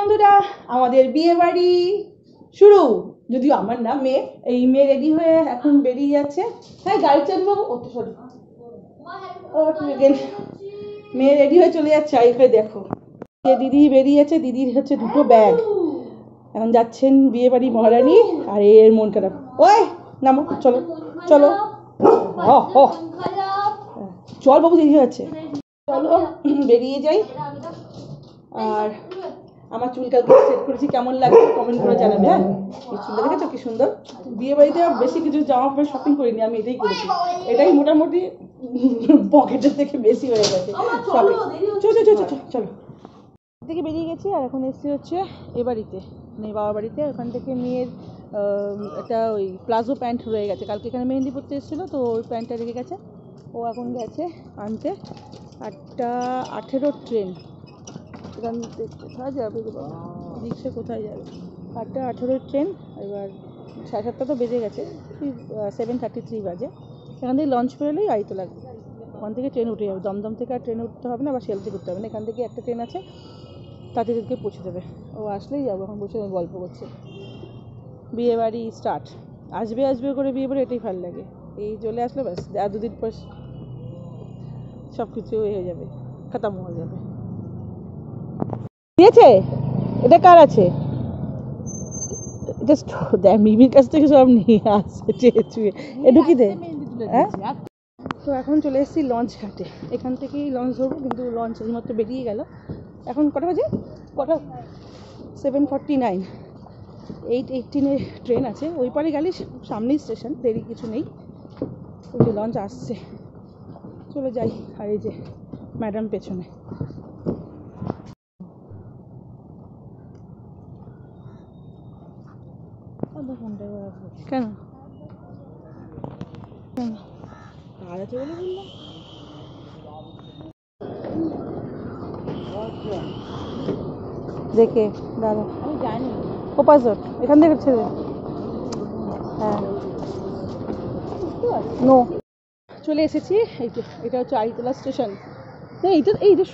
বন্ধুরা, আমাদের বিয়ে বাড়ি শুরু। যদিও আমার না, মেয়ে, এই মেয়ে রেডি হয়ে এখন বেরিয়ে যাচ্ছে। হ্যাঁ, গাড়ি চালাবো। মেয়ে রেডি হয়ে চলে যাচ্ছে। এখানে দেখো, দিদি বেরিয়েছে। দিদির হচ্ছে দুটো ব্যাগ। এখন যাচ্ছেন বিয়ে বাড়ি মহারানী। আর এর মন খারাপ। ওই নামো, চলো চলো। চল বাবু, দেরি হচ্ছে। চলো বেরিয়ে যাই। আর আমার চুল কালকে সেট করেছি, কেমন লাগে কমেন্ট করে জানাবে। হ্যাঁ, এই চুলটা দেখেছো কি সুন্দর। বিয়ে বাড়িতে বেশি কিছু জামা কাপড় শপিং করিনি, আমি এটাই করেছি। এটাই মোটামুটি পকেটের থেকে বেশি হয়ে গেছে শপিং। চলো চলো চলো চলো থেকে বেরিয়ে গেছি। আর এখন এসেছি হচ্ছে এ বাড়িতে, মানে বাবার বাড়িতে। ওখান থেকে মেয়ের একটা ওই প্লাজো প্যান্ট রয়ে গেছে। কালকে এখানে মেহেন্দি পড়তে এসেছিলো, তো ওই প্যান্টটা রেখে গেছে। ও এখন গেছে আনতে। 8:18 ট্রেন। এখান থেকে কোথায় যাবে, রিক্সা কোথায় যাবে? 8:18 ট্রেন। এবার 7:30 তো বেজে গেছে, 7:33 বাজে। এখান থেকে লঞ্চ বেরোলেই আইতো লাগবে। ওখান থেকে ট্রেন উঠে যাবে। দমদম থেকে আর ট্রেনে উঠতে হবে না, বা শিয়ালদা থেকে উঠতে হবে না। এখান থেকে একটা ট্রেন আছে, তাদেরকে পৌঁছে দেবে। ও আসলেই যাবো। এখন বসে গল্প করছে। বিয়ে বাড়ি স্টার্ট। আসবে আসবে করে বিয়ে বাড়ি, এটাই ভালো লাগে। এই চলে আসলে ব্যাস, আর দুদিন পর সব কিছু হয়ে যাবে, খতম হয়ে যাবে। দিয়েছে? এটা কার আছে? জাস্ট দেখ, মিমির কাছ থেকে সব নিয়ে আসছে চেয়ে। এটু কি দে। হ্যাঁ, তো এখন চলে এসেছি লঞ্চ ঘাটে। এখান থেকেই লঞ্চ ধরবো, কিন্তু লঞ্চ এইমাত্র বেরিয়ে গেল। এখন কটা বাজে? কটা? 7:49। 8:18 ট্রেন আছে। ওই পারে গেলে সামনেই স্টেশন, দেরি কিছু নেই। ওই যে লঞ্চ আসছে, চলে যাই। আর এই যে ম্যাডাম পেছনে। কেন কেন কার আছে বলে বললাম। দেখে দাদা, আমি জানি ও পাঁচজন এখান থেকে ছেড়ে। হ্যাঁ, নো। চলে এসেছি। এই যে এটা হচ্ছে আড়িতলা স্টেশন। তো এই যে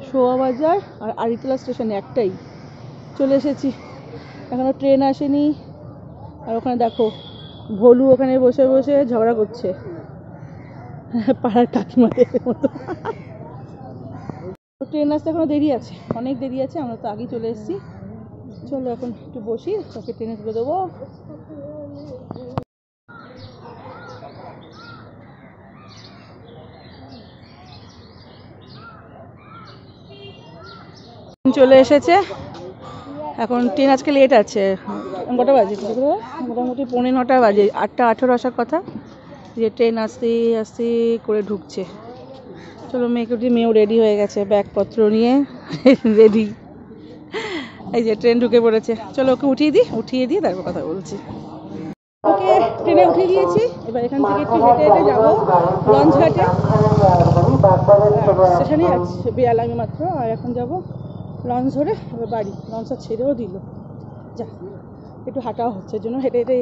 শোভাবাজার আর আড়িতলা স্টেশন একটাই। চলে এসেছি। এখনো ট্রেন আসেনি। আর ওখানে দেখো, ভলু ওখানে বসে বসে ঝগড়া করছে পাড়ার কাকিমাদের মতো। ট্রেন আসতে এখনো দেরি আছে, অনেক দেরি আছে। আমরা তো আগেই চলে এসেছি। চলো এখন একটু বসি, ওকে ট্রেনে তুলে দেবো। চলে এসেছে। এখন ট্রেন আজকে লেট আছে। কটা বাজে? মোটামুটি 9:45 বাজে। 8:18 আসার কথা, যে ট্রেন আসতে আসতে করে ঢুকছে। চলো মেয়েকে উঠি। মেয়েও রেডি হয়ে গেছে, ব্যাগপত্র নিয়ে রেডি। এই যে ট্রেন ঢুকে পড়েছে। চলো ওকে উঠিয়ে দিই তারপর কথা বলছি। ওকে ট্রেনে উঠিয়ে দিয়েছি। এবার এখান থেকে একটু হেঁটে হেঁটে যাবো লঞ্চ ঘাটে। স্টেশনে আছে বেয়ালামি মাত্র। আর এখন যাব লঞ্চ ধরে এবার বাড়ি। লঞ্চটা ছেড়েও দিল, যা একটু হাঁটাও হচ্ছে। জন্য হেঁটে হেঁটে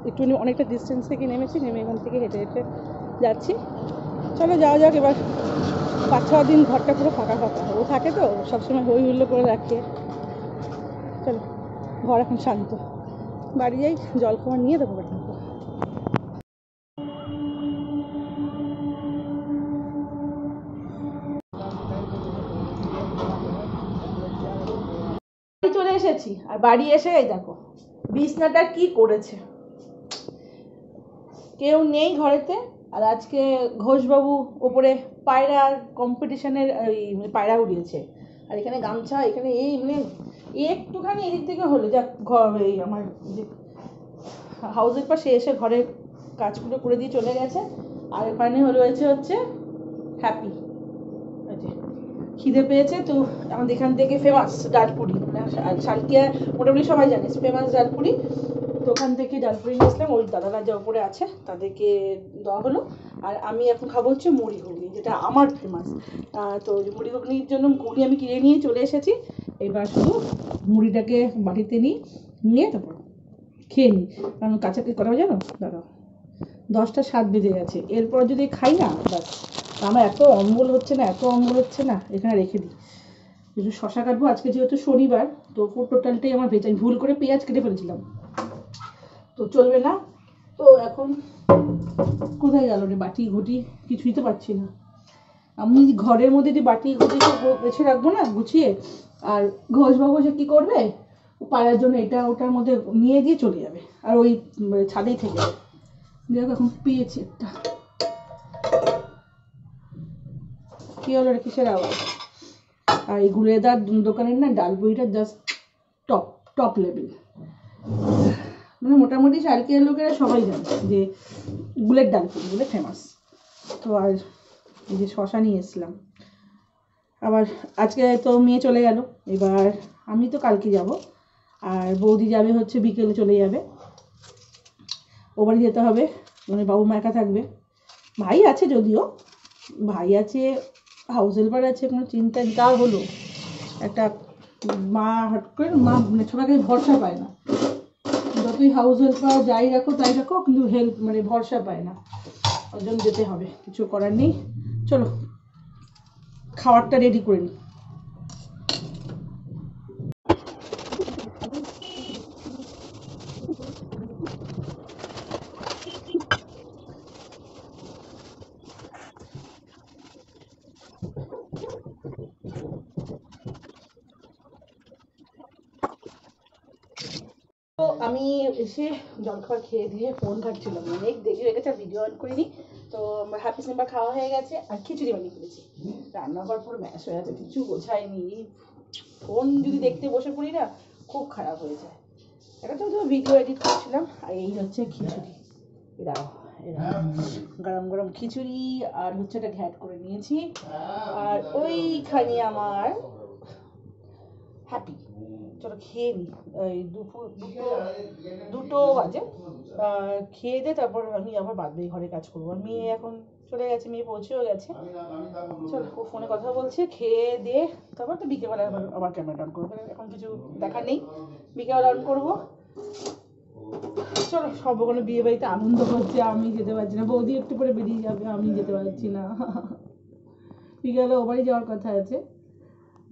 একটু অনেকটা ডিস্টেন্স থেকে নেমেছি। নেমে এখান থেকে হেঁটে হেঁটে যাচ্ছি। চলো যাওয়া যাক। এবার 5-6 দিন ঘরটা পুরো ফাঁকা ফাঁকা। ও থাকে তো সবসময় হই হুল্লো করে রাখে। চলো, ঘর এখন শান্ত। বাড়ি যাই, জল খাবার নিয়ে দেবো বাড়ি। চলে এসেছি। আর বাড়ি এসে এই দেখো বিছনাটা কি করেছে। কেউ নেই ঘরেতে। আর আজকে ঘোষবাবু ওপরে পায়রার কম্পিটিশনের পায়রা উড়িয়েছে। আর এখানে গামছা, এখানে এই মানে একটুখানি এদিক থেকে হলো যা ঘর। এই আমার যে হাউসের পাশে এসে ঘরে কাজগুলো করে দিয়ে চলে গেছে। আর এখানে হচ্ছে হ্যাপি। খিদে পেয়েছে তো আমাদের এখান থেকে ফেমাস ডালপুরি, শালকিয়া মোটামুটি সবাই জানে ফেমাস ডালপুরি। তো ওখান থেকে ডালপুরি নিয়েছিলাম। ওই দাদারা যা উপরে আছে তাদেরকে দেওয়া হলো। আর আমি এখন খাবো হচ্ছে মুড়ি ঘুগনি, যেটা আমার ফেমাস। তো মুড়ি ঘুগনির জন্য ঘুগনি আমি কিনে নিয়ে চলে এসেছি। এবার শুধু মুড়িটাকে বাটিতে নিয়ে তারপর খেয়ে নিই। কারণ কাছাকাছি করা জানো দাদা 10:07 বেজে গেছে। এরপর যদি খাই না ব্যাস, আমার এত অম্বল হচ্ছে না এখানে রেখে দিই। একটু শশা কাটবো, আজকে যেহেতু শনিবার তো টোটালটাই আমার ভেজ। আমি ভুল করে পেঁয়াজ কেটে ফেলেছিলাম, তো চলবে না। তো এখন কোথায় গেল রে বাটি ঘুটি, কিছুই তো পাচ্ছি না। আমি ঘরের মধ্যে যে বাটি ঘুটি সব বেছে রাখবো না গুছিয়ে, আর ঘোষবাবু সে কী করবে, পাড়ার জন্য এটা ওটার মধ্যে নিয়ে দিয়ে চলে যাবে, আর ওই ছাদেই থেকে যাবে। দেখো এখন পেয়েছি একটা, কি হলো রে, কিসের আওয়াজ? আর এই গুলেদার দোকানের না ডাল বড়িটা জাস্ট টপ টপ লেভেল। মানে মোটামুটি সার্কেলের লোকেরা সবাই জানে যে গুলের ডাল বলে ফেমাস। তো আর এই যে শশা নিয়ে এসলাম। আবার আজকে তো মেয়ে চলে গেল, এবার আমি তো কালকে যাব, আর বৌদি যাবে হচ্ছে বিকেলে চলে যাবে, ও বাড়ি যেতে হবে, মানে বাবু মা একা থাকবে। ভাই আছে যদিও, ভাই আছে, হাউস হেল্পার আছে, কোনো চিন্তা নেই। তা হলো একটা মা হট করে মা মানে সবাইকে ভরসা পায় না, যতই হাউস হেল্পার যাই রাখো তাই রাখো, কিন্তু হেল্প মানে ভরসা পায় না, ওর জন্য যেতে হবে, কিছু করার নেই। চলো খাবারটা রেডি করে নিই। তো আমি এসে জলখাবার খেয়ে দিয়ে ফোন ঘাটছিলাম, অনেক দেরি হয়ে গেছে, আর ভিডিও অন করিনি। তো হ্যাপি সিম্বা খাওয়া হয়ে গেছে, আর খিচুড়ি বানিয়ে ফেলেছি। রান্নাঘর পুরো ম্যাশ হয়ে আছে, কিছু গোছায়নি। ফোন যদি দেখতে বসে পড়ি না, খুব খারাপ হয়ে যায়। এটা তো ভিডিও এডিট করছিলাম, আর এই হচ্ছে খিচুড়ি। এরাও গরম গরম খিচুড়ি, আর হচ্ছে একটা ঘ্যাট করে নিয়েছি, আর ওইখানে আমার হ্যাপি। চলো খেয়ে নিই, এই দুপুর দুটো বাজে, খেয়ে দিয়ে তারপর আমি আবার বাদ বাকি ঘরে কাজ করবো। মেয়ে এখন চলে গেছে, মেয়ে পৌঁছেও গেছে। চলো ও ফোনে কথা বলছে, খেয়ে দিয়ে তারপর তো বিকেলবেলা আবার ক্যামেরা অন করবো, এখন কিছু দেখার নেই, বিকেলবেলা অন করবো। চলো সব ওখানে বিয়ে বাড়িতে আনন্দ হচ্ছে, আমি যেতে পারছি না, বৌদি একটু পরে বেরিয়ে যাবে, আমি যেতে পারছি না। বিকেলে ও বাড়ি যাওয়ার কথা আছে,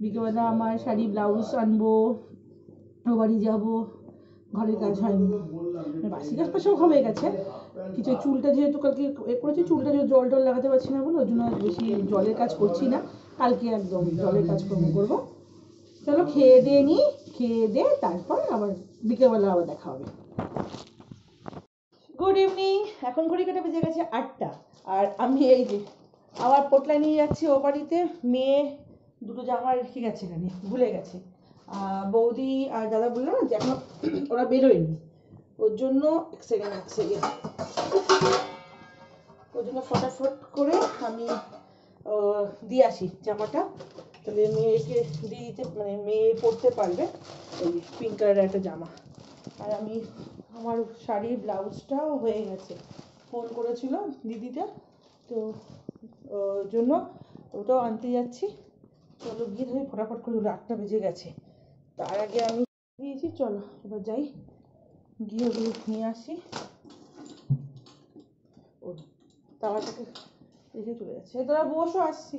বিকেলবেলা আমার শাড়ি ব্লাউজ আনবো, ও বাড়ি যাবো, ঘরের কাজ হয়নি, বাসি কাজ সব হয়ে গেছে। কিছু চুলটা যেহেতু কালকে এ করেছি, চুলটা জল টল লাগাতে পারছি না বলে ওই জন্য বেশি জলের কাজ করছি না, কালকে একদম জলের কাজ করবো। চলো খেয়ে দিয়ে নিই, খেয়ে দিয়ে তারপর আবার বিকেলবেলা আবার দেখা হবে। গুড ইভিনিং, এখন ঘড়ি কাটা বেজে গেছে 8টা, আর আমি এই যে আবার পোটলা নিয়ে যাচ্ছি ও বাড়িতে। মেয়ে দুটো জামা রেখে গেছে, এখানে ভুলে গেছে। বৌদি আর দাদা বললো না যে এখন ওরা বেরোয়নি, ওর জন্য এক সেকেন্ড ওর জন্য ফটাফট করে আমি দিয়ে আসি জামাটা, তাহলে মেয়েকে দিয়ে দিতে, মানে মেয়ে পরতে পারবে। ওই পিঙ্ক কালারের একটা জামা, আর আমি আমার শাড়ির ব্লাউজটাও হয়ে গেছে, ফোন করেছিল দিদিটা, তো ওর জন্য ওটাও আনতে যাচ্ছি। চলো গিয়ে ধরে ফটাফট করে 8টা বেজে গেছে, তার আগে আমি দিয়েছি। চলো এবার যাই, গিয়ে ওগুলো নিয়ে আসি। ও তাওয়াটাকে রেখে চলে যাচ্ছে, তোরা বসো, আসছি।